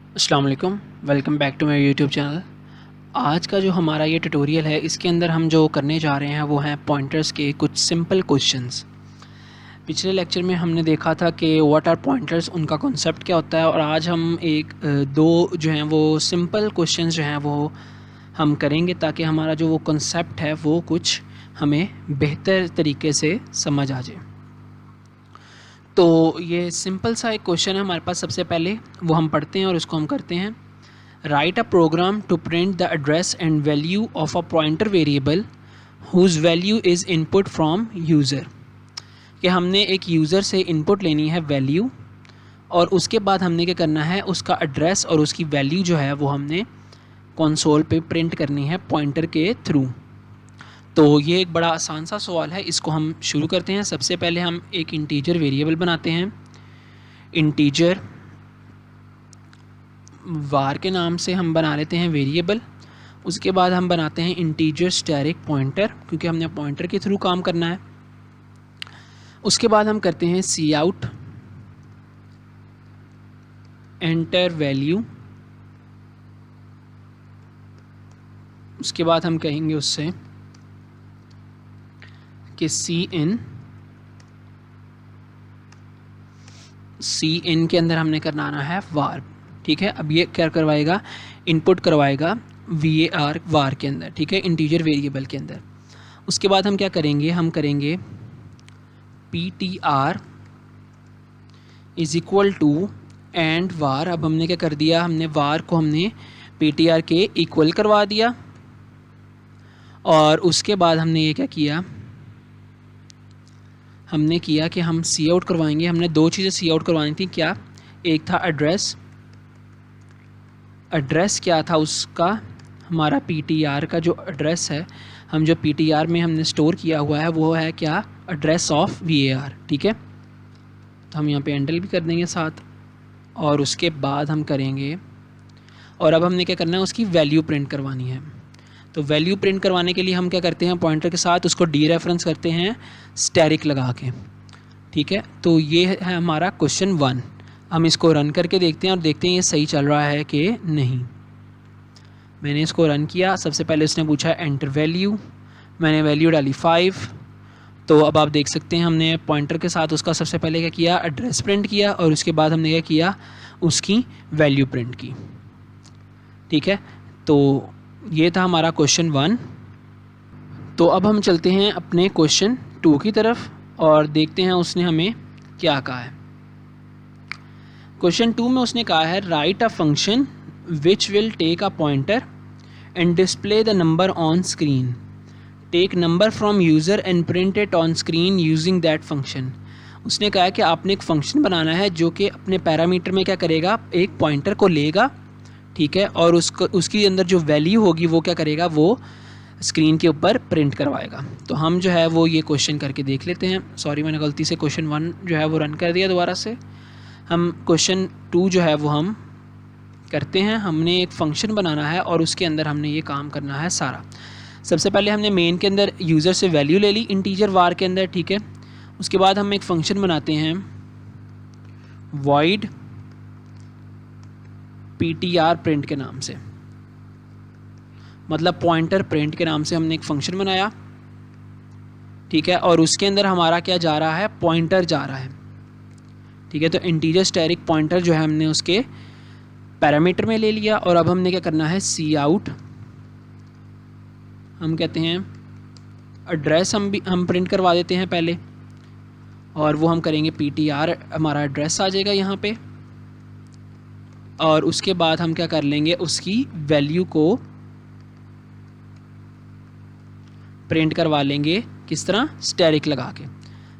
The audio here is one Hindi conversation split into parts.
अस्सलाम वालेकुम, welcome back to my YouTube channel. आज का जो हमारा ये ट्यूटोरियल है, इसके अंदर हम जो करने जा रहे हैं वो हैं पॉइंटर्स के कुछ सिंपल क्वेश्चंस। पिछले लेक्चर में हमने देखा था कि व्हाट आर पॉइंटर्स, उनका कॉन्सेप्ट क्या होता है, और आज हम दो जो हैं वो सिंपल क्वेश्चंस जो हैं वो हम करेंगे ताकि हमारा जो वो कॉन्सेप्ट है वो कुछ हमें बेहतर तरीके से समझ आ जाए। तो ये सिंपल सा एक क्वेश्चन है हमारे पास। सबसे पहले वो हम पढ़ते हैं और उसको हम करते हैं। Write a program to print the address and value of a pointer variable whose value is input from user. कि हमने एक यूज़र से इनपुट लेनी है वैल्यू, और उसके बाद हमने क्या करना है, उसका एड्रेस और उसकी वैल्यू जो है वो हमने कंसोल पे प्रिंट करनी है पॉइंटर के थ्रू। तो ये एक बड़ा आसान सा सवाल है, इसको हम शुरू करते हैं। सबसे पहले हम एक इंटीजर वेरिएबल बनाते हैं। इंटीजर वार के नाम से हम बना लेते हैं वेरिएबल। उसके बाद हम बनाते हैं इंटीजर स्टैटिक पॉइंटर, क्योंकि हमने पॉइंटर के थ्रू काम करना है। उसके बाद हम करते हैं सी आउट एंटर वैल्यू। उसके बाद हम कहेंगे उससे कि सी इन के अंदर हमने करना है वार। ठीक है, अब ये क्या करवाएगा, इनपुट करवाएगा var वार के अंदर। ठीक है, इंटीजर वेरिएबल के अंदर। उसके बाद हम क्या करेंगे, हम करेंगे ptr is equal to and var. अब हमने क्या कर दिया, हमने वार को हमने ptr के इक्वल करवा दिया। और उसके बाद हमने ये क्या किया, हमने किया कि हम सी आउट करवाएंगे। हमने दो चीज़ें सी आउट करवानी थी। क्या, एक था एड्रेस। एड्रेस क्या था उसका, हमारा ptr का जो एड्रेस है, हम जो ptr में हमने स्टोर किया हुआ है वो है क्या, एड्रेस ऑफ var। ठीक है, तो हम यहाँ पे एंटर भी कर देंगे साथ। और उसके बाद हम करेंगे, और अब हमने क्या करना है, उसकी वैल्यू प्रिंट करवानी है। तो वैल्यू प्रिंट करवाने के लिए हम क्या करते हैं, पॉइंटर के साथ उसको डी रेफरेंस करते हैं स्टैटिक लगा के। ठीक है, तो ये है हमारा क्वेश्चन 1। हम इसको रन करके देखते हैं और देखते हैं ये सही चल रहा है कि नहीं। मैंने इसको रन किया। सबसे पहले उसने पूछा एंटर वैल्यू, मैंने वैल्यू डाली 5। तो अब आप देख सकते हैं हमने पॉइंटर के साथ उसका सबसे पहले क्या किया, एड्रेस प्रिंट किया, और उसके बाद हमने क्या किया, उसकी वैल्यू प्रिंट की। ठीक है, तो ये था हमारा क्वेश्चन 1। तो अब हम चलते हैं अपने क्वेश्चन 2 की तरफ और देखते हैं उसने हमें क्या कहा है। क्वेश्चन 2 में उसने कहा है write a function which will take a pointer and display the number on screen, take number from user and print it on screen using that function. उसने कहा है कि आपने एक फंक्शन बनाना है जो कि अपने पैरामीटर में क्या करेगा, एक पॉइंटर को लेगा। ठीक है, और उसकी अंदर जो वैल्यू होगी वो क्या करेगा, वो स्क्रीन के ऊपर प्रिंट करवाएगा। तो हम जो है वो ये क्वेश्चन करके देख लेते हैं। सॉरी, मैंने गलती से क्वेश्चन 1 जो है वो रन कर दिया दोबारा से। हम क्वेश्चन 2 जो है वो हम करते हैं। हमने एक फ़ंक्शन बनाना है और उसके अंदर हमने ये काम करना है सारा। सबसे पहले हमने मेन के अंदर यूज़र से वैल्यू ले ली इंटीजर वार के अंदर। ठीक है, उसके बाद हम एक फ़ंक्शन बनाते हैं void ptr प्रिंट के नाम से, मतलब पॉइंटर प्रिंट के नाम से हमने एक फ़ंक्शन बनाया। ठीक है, और उसके अंदर हमारा क्या जा रहा है, पॉइंटर जा रहा है। ठीक है, तो इंटीजर स्टैटिक पॉइंटर जो है हमने उसके पैरामीटर में ले लिया। और अब हमने क्या करना है, सी आउट, हम कहते हैं एड्रेस हम प्रिंट करवा देते हैं पहले, और वो हम करेंगे ptr, हमारा एड्रेस आ जाएगा यहाँ पे। और उसके बाद हम क्या कर लेंगे, उसकी वैल्यू को प्रिंट करवा लेंगे, किस तरह, स्टैटिक लगा के।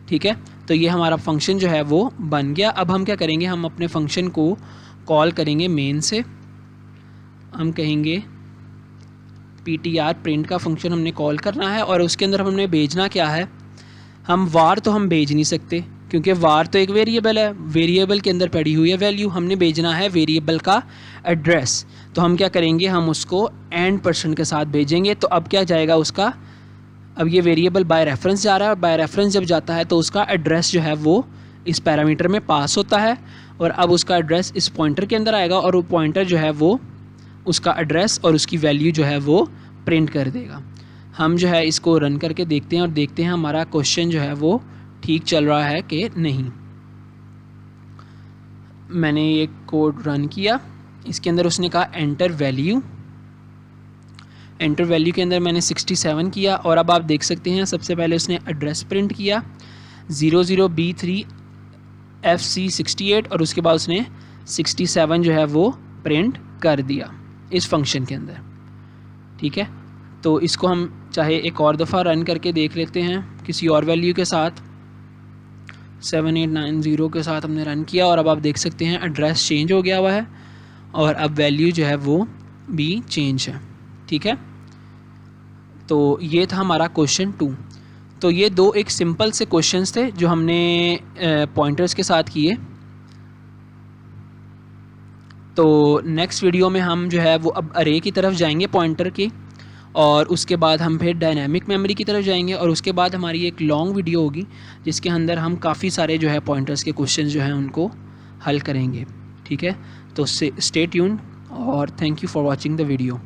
ठीक है, तो ये हमारा फंक्शन जो है वो बन गया। अब हम क्या करेंगे, हम अपने फंक्शन को कॉल करेंगे मेन से। हम कहेंगे ptr प्रिंट का फंक्शन हमने कॉल करना है, और उसके अंदर हमने भेजना क्या है, हम वार तो हम भेज नहीं सकते क्योंकि वार तो एक वेरिएबल है, वेरिएबल के अंदर पड़ी हुई है वैल्यू। हमने भेजना है वेरिएबल का एड्रेस। तो हम क्या करेंगे, हम उसको %% के साथ भेजेंगे। तो अब क्या जाएगा उसका, अब ये वेरिएबल बाय रेफरेंस जा रहा है, और बाय रेफरेंस जब जाता है तो उसका एड्रेस जो है वो इस पैरामीटर में पास होता है। और अब उसका एड्रेस इस पॉइंटर के अंदर आएगा और वो पॉइंटर जो है वो उसका एड्रेस और उसकी वैल्यू जो है वो प्रिंट कर देगा। हम जो है इसको रन करके देखते हैं और देखते हैं हमारा क्वेश्चन जो है वो ठीक चल रहा है कि नहीं। मैंने ये कोड रन किया, इसके अंदर उसने कहा एंटर वैल्यू। एंटर वैल्यू के अंदर मैंने 67 किया और अब आप देख सकते हैं सबसे पहले उसने एड्रेस प्रिंट किया 00B3FC68 और उसके बाद उसने 67 जो है वो प्रिंट कर दिया इस फंक्शन के अंदर। ठीक है, तो इसको हम चाहे एक और दफ़ा रन करके देख लेते हैं किसी और वैल्यू के साथ। 7890 के साथ हमने रन किया और अब आप देख सकते हैं एड्रेस चेंज हो गया हुआ है और अब वैल्यू जो है वो भी चेंज है। ठीक है, तो ये था हमारा क्वेश्चन 2। तो ये दो एक सिंपल से क्वेश्चंस थे जो हमने पॉइंटर्स के साथ किए। तो नेक्स्ट वीडियो में हम जो है वो अब अरे की तरफ जाएंगे पॉइंटर की, और उसके बाद हम फिर डायनामिक मेमोरी की तरफ जाएंगे और उसके बाद हमारी एक लॉन्ग वीडियो होगी जिसके अंदर हम काफ़ी सारे जो है पॉइंटर्स के क्वेश्चन जो हैं उनको हल करेंगे। ठीक है, तो स्टे ट्यून्ड और thank you for watching the video.